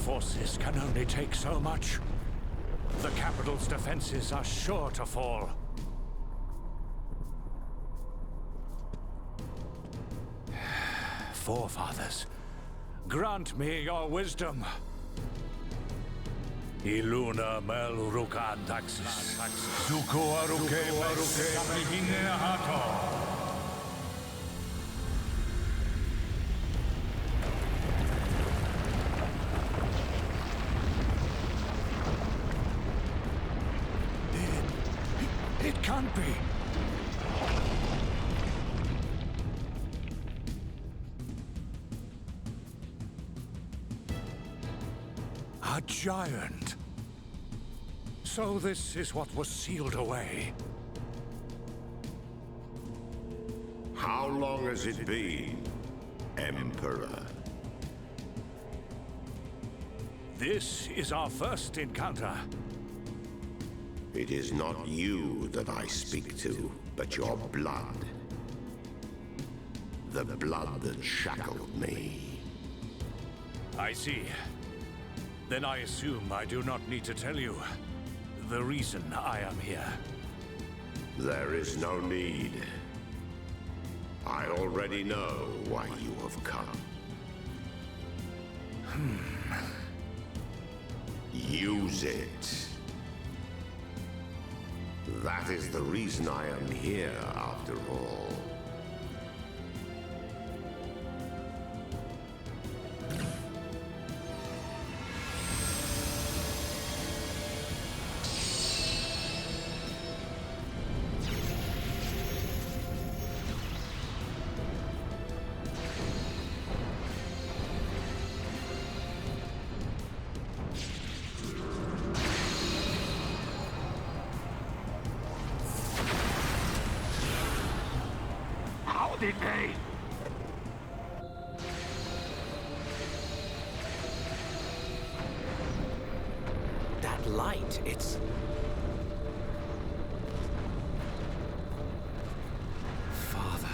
forces can only take so much. The capital's defenses are sure to fall. Forefathers, grant me your wisdom. Iluna mel rukan taxis. Zuko aruke mihine hato. It can't be. A giant. So this is what was sealed away. How long has it been, Emperor? This is our first encounter. It is not you that I speak to, but your blood. The blood that shackled me. I see. Then I assume I do not need to tell you the reason I am here. There is no need. I already know why you have come. Use it. That is the reason I am here, after all. Did they? That light, it's... Father.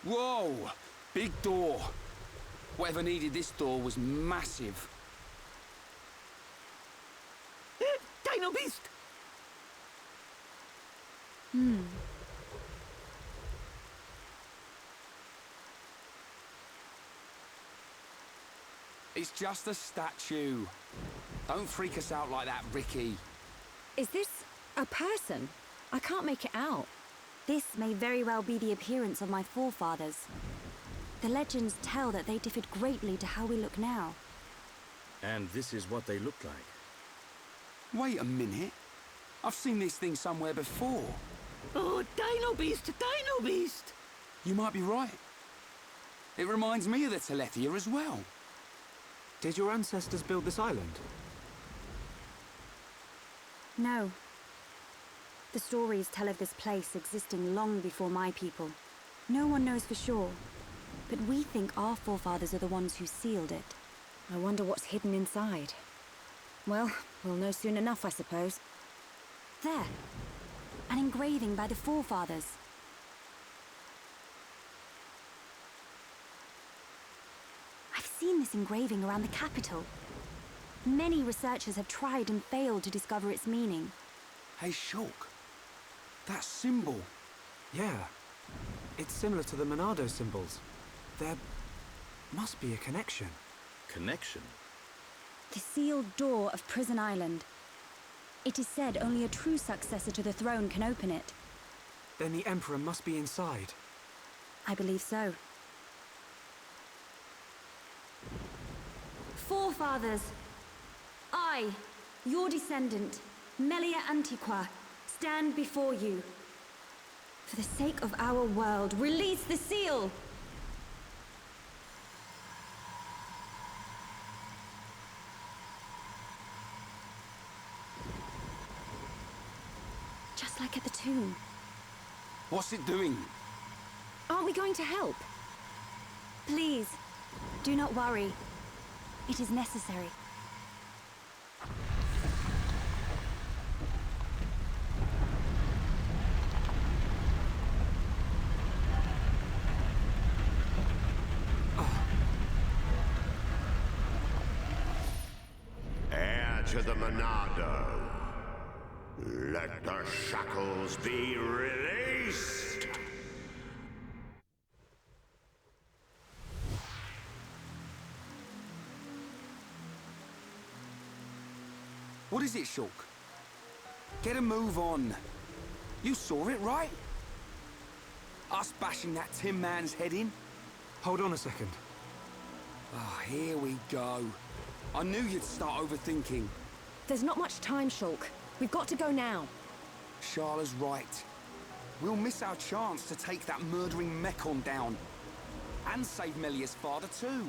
Whoa! Big door. Whatever needed this door was massive. Dino Beast! It's just a statue. Don't freak us out like that, Ricky. Is this a person? I can't make it out. This may very well be the appearance of my forefathers. The legends tell that they differed greatly to how we look now. And this is what they look like. Wait a minute. I've seen this thing somewhere before. Oh, Dino Beast! Dino Beast! You might be right. It reminds me of the Telethia as well. Did your ancestors build this island? No. The stories tell of this place existing long before my people. No one knows for sure, but we think our forefathers are the ones who sealed it. I wonder what's hidden inside. Well, we'll know soon enough, I suppose. There. An engraving by the forefathers. I've seen seen this engraving around the capital. Many researchers have tried and failed to discover its meaning. Hey, Shulk. That symbol. Yeah. It's similar to the Monado symbols. There must be a connection. Connection? The sealed door of Prison Island. It is said only a true successor to the throne can open it. Then the Emperor must be inside. I believe so. Forefathers, I, your descendant, Melia Antiqua, stand before you. For the sake of our world, release the seal! Just like at the tomb. What's it doing? Aren't we going to help? Please, do not worry. It is necessary. Heir to the Monado. Let the shackles be released! What is it, Shulk? Get a move on. You saw it, right? Us bashing that Tin Man's head in? Hold on a second. Ah, here we go. I knew you'd start overthinking. There's not much time, Shulk. We've got to go now. Sharla's right. We'll miss our chance to take that murdering Mechon down. And save Melia's father, too.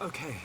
Okay.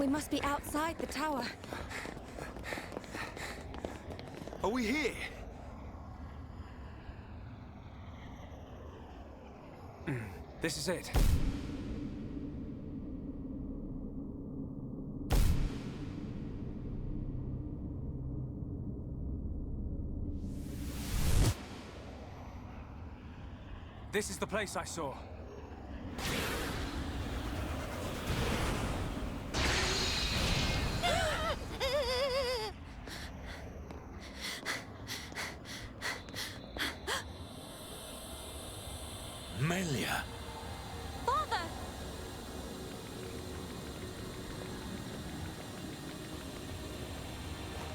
We must be outside the tower. Are we here? This is it. This is the place I saw. Melia! Father!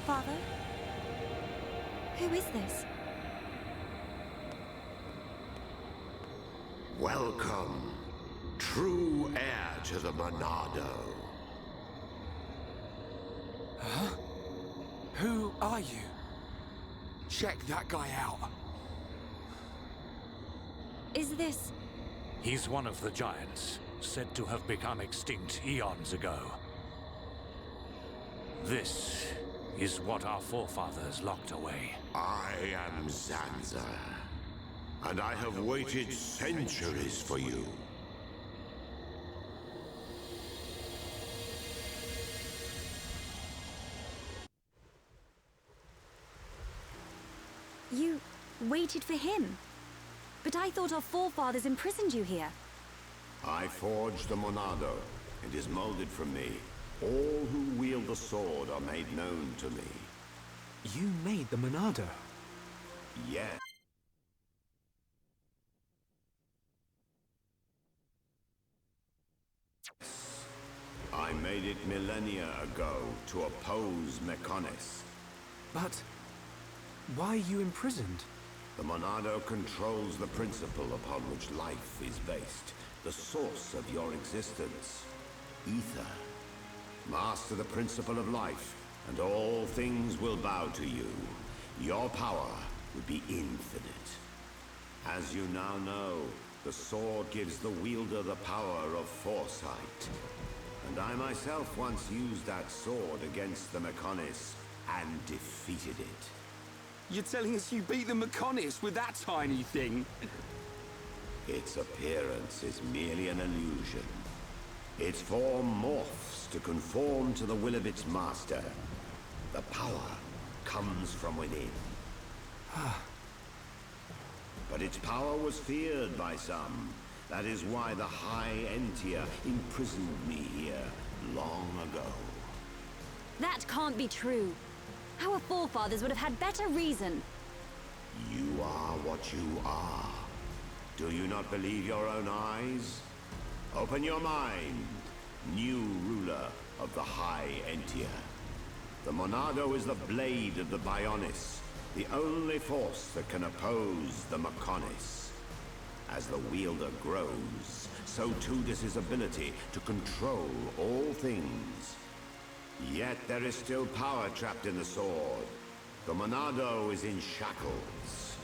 Father? Who is this? Welcome, true heir to the Monado. Who are you? Check that guy out. Is this... He's one of the giants, said to have become extinct eons ago. This is what our forefathers locked away. I am Zanza, and I have waited centuries for you. You waited for him? But I thought our forefathers imprisoned you here. I forged the Monado. It is molded from me. All who wield the sword are made known to me. You made the Monado. Yes. I made it millennia ago to oppose Mechonis. But why are you imprisoned? The Monado controls the principle upon which life is based, the source of your existence. Ether. Master the principle of life, and all things will bow to you. Your power would be infinite. As you now know, the sword gives the wielder the power of foresight. And I myself once used that sword against the Mechonis and defeated it. You're telling us you beat the Mechonis with that tiny thing? Its appearance is merely an illusion. Its form morphs to conform to the will of its master. The power comes from within. But its power was feared by some. That is why the High Entia imprisoned me here long ago. That can't be true. Our forefathers would have had better reason. You are what you are. Do you not believe your own eyes? Open your mind, new ruler of the High Entia. The Monado is the blade of the Bionis, the only force that can oppose the Mechonis. As the wielder grows, so too does his ability to control all things. Yet there is still power trapped in the sword. The Monado is in shackles.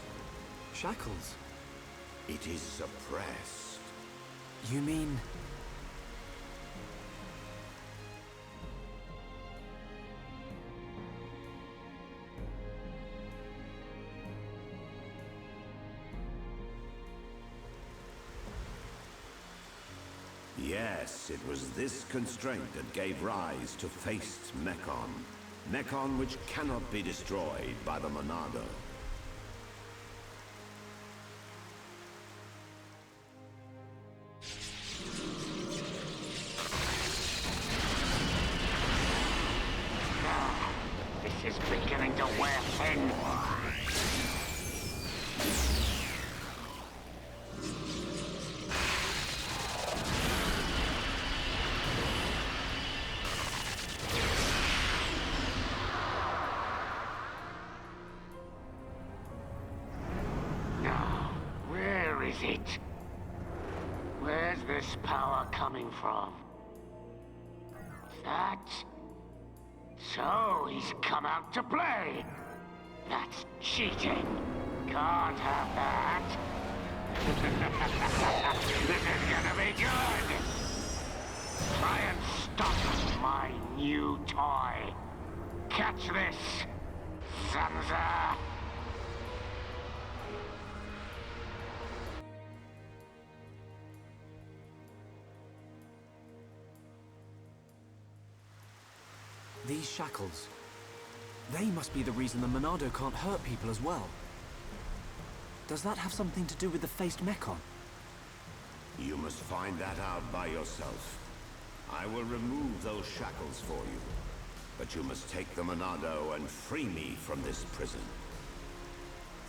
Shackles? It is suppressed. You mean... Yes, it was this constraint that gave rise to Faced Mechon. Mechon which cannot be destroyed by the Monado. This is beginning to wear thin. Is it? Where's this power coming from? That? So he's come out to play. That's cheating. Can't have that. This is gonna be good. Try and stop my new toy. Catch this, Zanza. These shackles. They must be the reason the Monado can't hurt people as well. Does that have something to do with the faced Mechon? You must find that out by yourself. I will remove those shackles for you. But you must take the Monado and free me from this prison.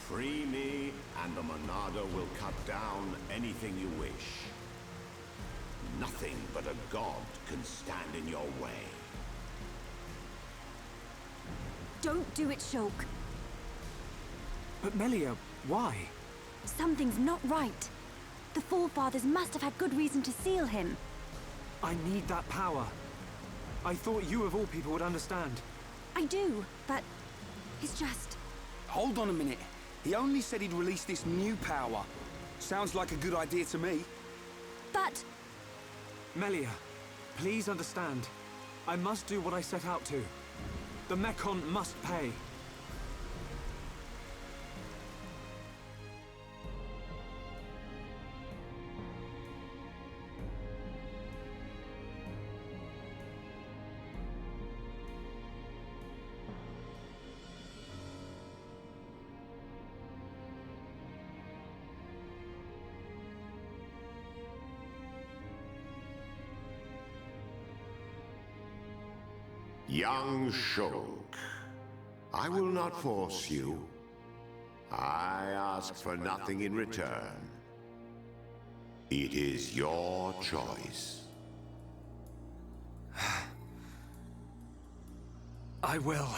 Free me, and the Monado will cut down anything you wish. Nothing but a god can stand in your way. Don't do it, Shulk. But Melia, why? Something's not right. The Forefathers must have had good reason to seal him. I need that power. I thought you of all people would understand. I do, but it's just... Hold on a minute. He only said he'd release this new power. Sounds like a good idea to me. But... Melia, please understand. I must do what I set out to. The Mechon must pay. Young Shulk, I will not force you. I ask for nothing in return. It is your choice. I will.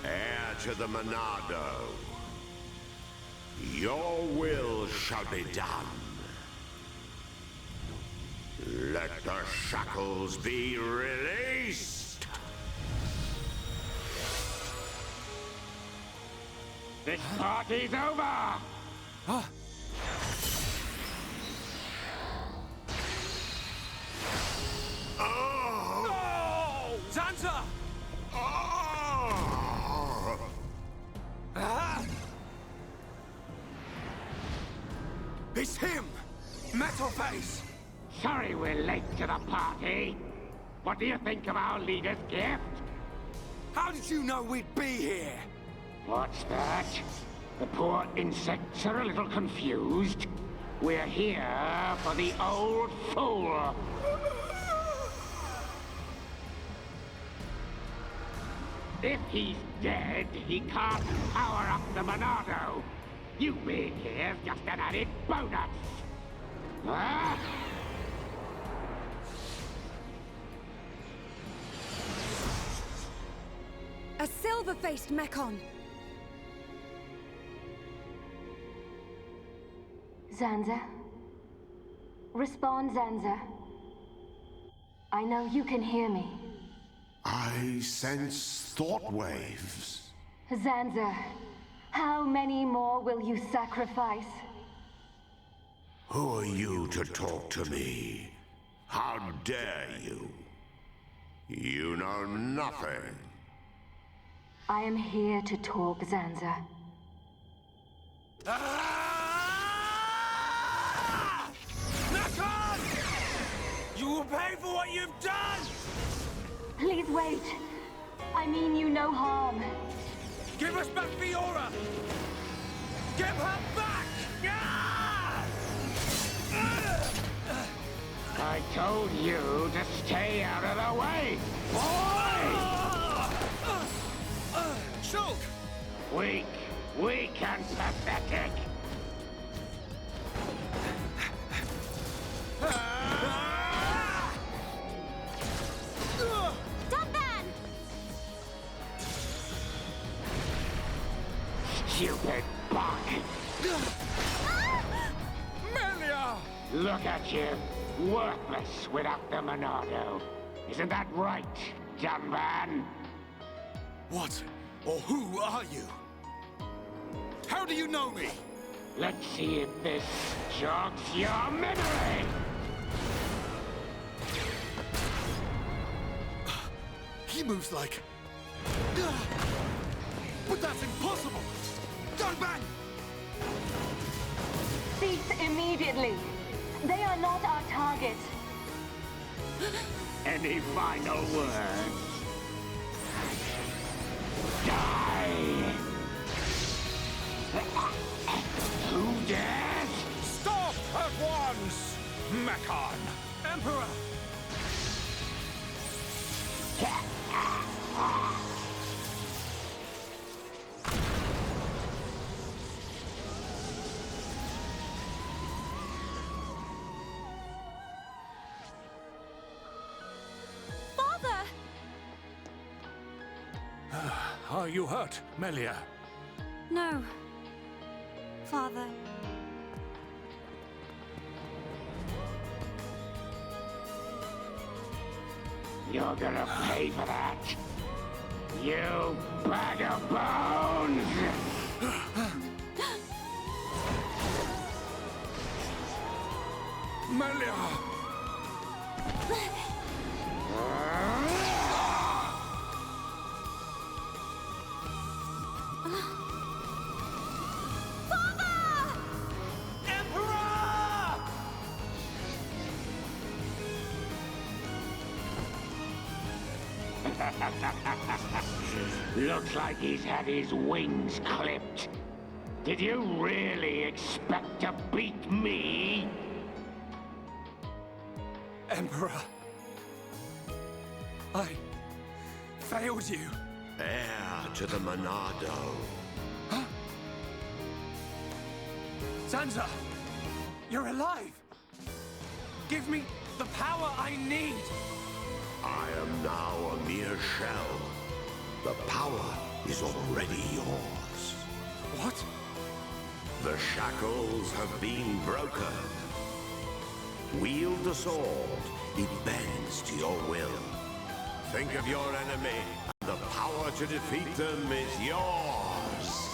Heir to the Monado, your will shall be done. Let the shackles be released! This party's over! Zanza! It's him! Metal Face! Sorry we're late to the party. What do you think of our leader's gift? How did you know we'd be here? What's that? The poor insects are a little confused. We're here for the old fool. If he's dead, he can't power up the Monado. You being here's just an added bonus. Huh? A silver-faced Mechon! Zanza? Respond, Zanza. I know you can hear me. I sense thought waves. Zanza, how many more will you sacrifice? Who are you to talk to me? How dare you? You know nothing. I am here to talk, Zanza. Mechon! You will pay for what you've done! Please wait. I mean you no harm. Give us back Fiora! Give her back! I told you to stay out of the way, boy! Shulk! Weak and pathetic. Look at you, worthless without the Monado. Isn't that right, young man? What or who are you? How do you know me? Let's see if this jogs your memory! He moves like... But that's impossible! Don't bang! Cease immediately. They are not our target. Any final words? Die! Who dares? Stop at once, Mechon! Emperor! Father! Are you hurt, Melia? No. Father. You're gonna pay for that. You bag of bones! Melia! Looks like he's had his wings clipped. Did you really expect to beat me? Emperor. I... failed you. Heir to the Monado. Sansa! You're alive! Give me the power I need! I am now a mere shell. The power is already yours. What? The shackles have been broken. Wield the sword. It bends to your will. Think of your enemy. The power to defeat them is yours.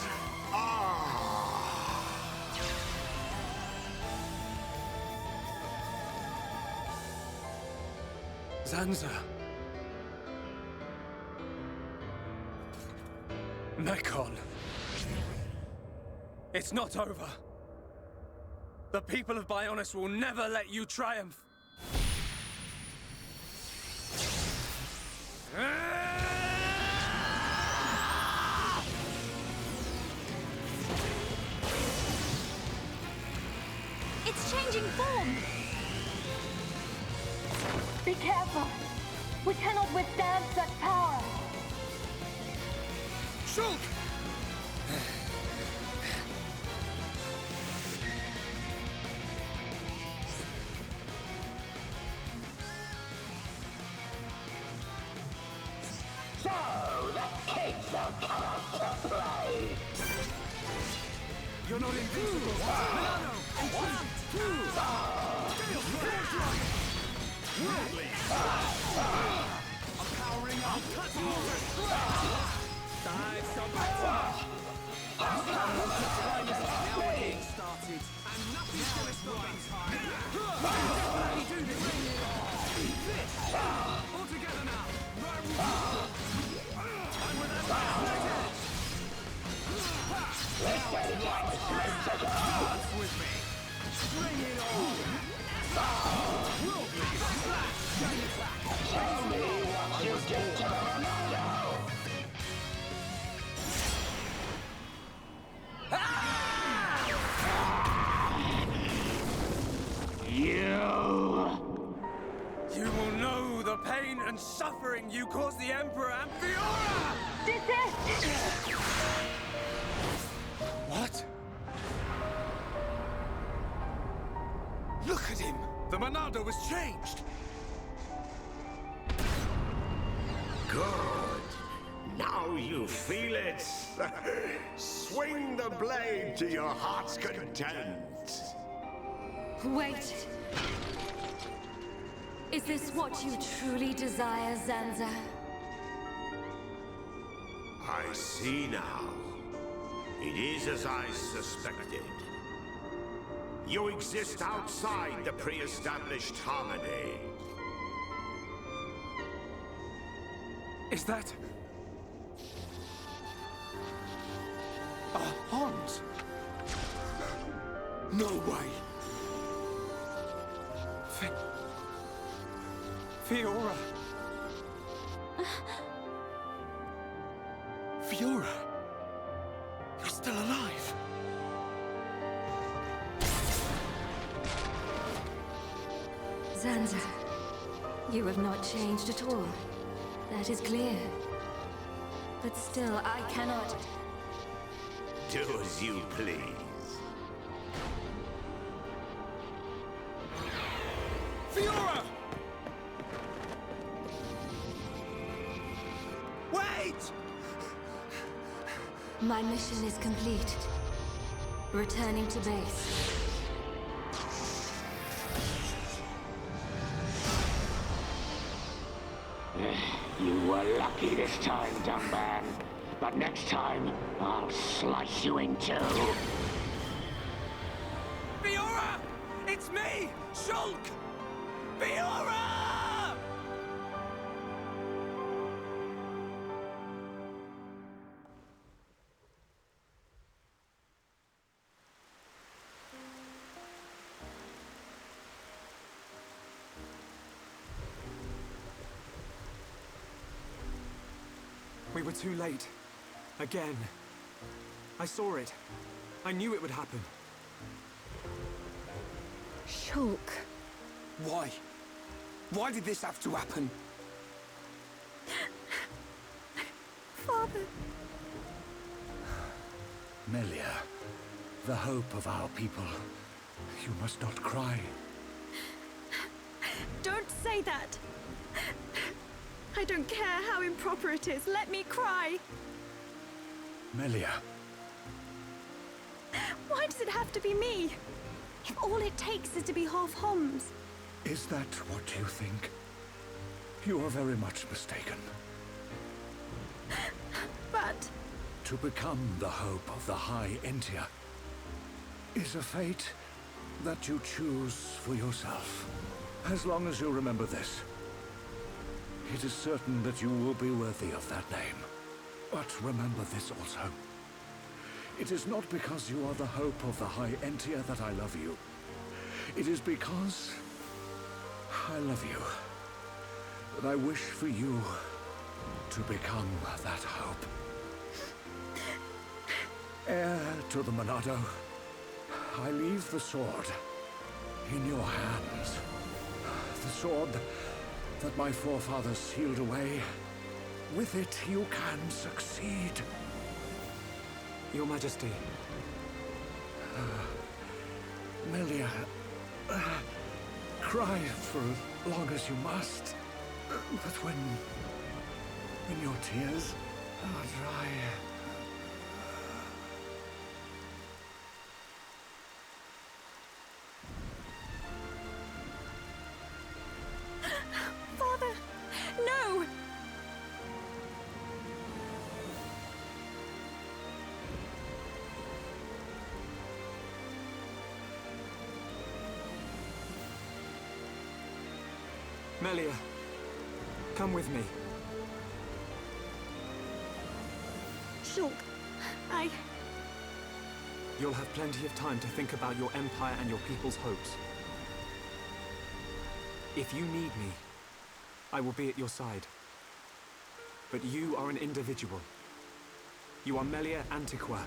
Sansa. Mechon. It's not over. The people of Bionis will never let you triumph. It's changing form! Be careful. We cannot withstand such power. Shulk! So, the kids have come out to play. You're not invincible! Milano! One, two! Worldly! I'm powering up! Dive combat! Now we're getting started, and nothing's gonna stop us. Definitely do this! This! All together now! I'm with that dance with me! Bring it on! Worldly splash! Chain attack! Tell me what you did to the Monado! You will know the pain and suffering you caused the Emperor and Fiora! Desist! What? Look at him! The Monado was changed! Good. Now you feel it. Swing the blade to your heart's content. Wait. Is this what you truly desire, Zanza? I see now. It is as I suspected. You exist outside the pre-established harmony. Is that... Hans? No way! Fiora! Fiora! You're still alive! Zanza, you have not changed at all. That is clear. But still, I cannot... Do as you please. Fiora! Wait! My mission is complete. Returning to base. You were lucky this time, dumb man. But next time, I'll slice you in two. Fiora! It's me! Shulk! Fiora! We were too late. Again. I saw it. I knew it would happen. Shulk. Why? Why did this have to happen? Father. Melia, the hope of our people. You must not cry. Don't say that. I don't care how improper it is. Let me cry. Melia. Why does it have to be me? If all it takes is to be half Homs. Is that what you think? You are very much mistaken. But... To become the hope of the High Entia is a fate that you choose for yourself. As long as you remember this, it is certain that you will be worthy of that name. But remember this also. It is not because you are the hope of the High Entia that I love you. It is because I love you. That I wish for you to become that hope. Heir to the Monado, I leave the sword in your hands. The sword that my forefathers sealed away. With it, you can succeed. Your Majesty. Melia, cry for as long as you must. But when your tears are dry... Father, no! Melia, come with me. Shulk, You'll have plenty of time to think about your empire and your people's hopes. If you need me, I will be at your side. But you are an individual. You are Melia Antiqua.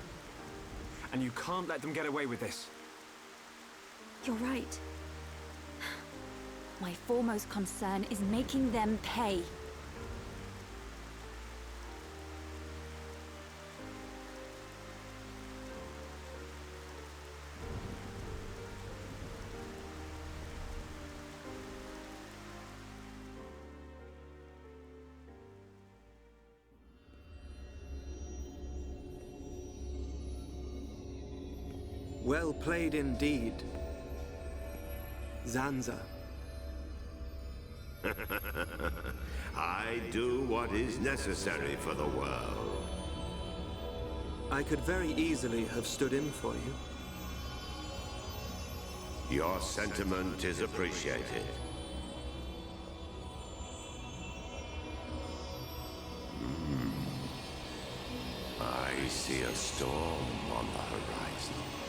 And you can't let them get away with this. You're right. My foremost concern is making them pay. Well played indeed. Zanza. I do what is necessary for the world. I could very easily have stood in for you. Your sentiment is appreciated. I see a storm on the horizon.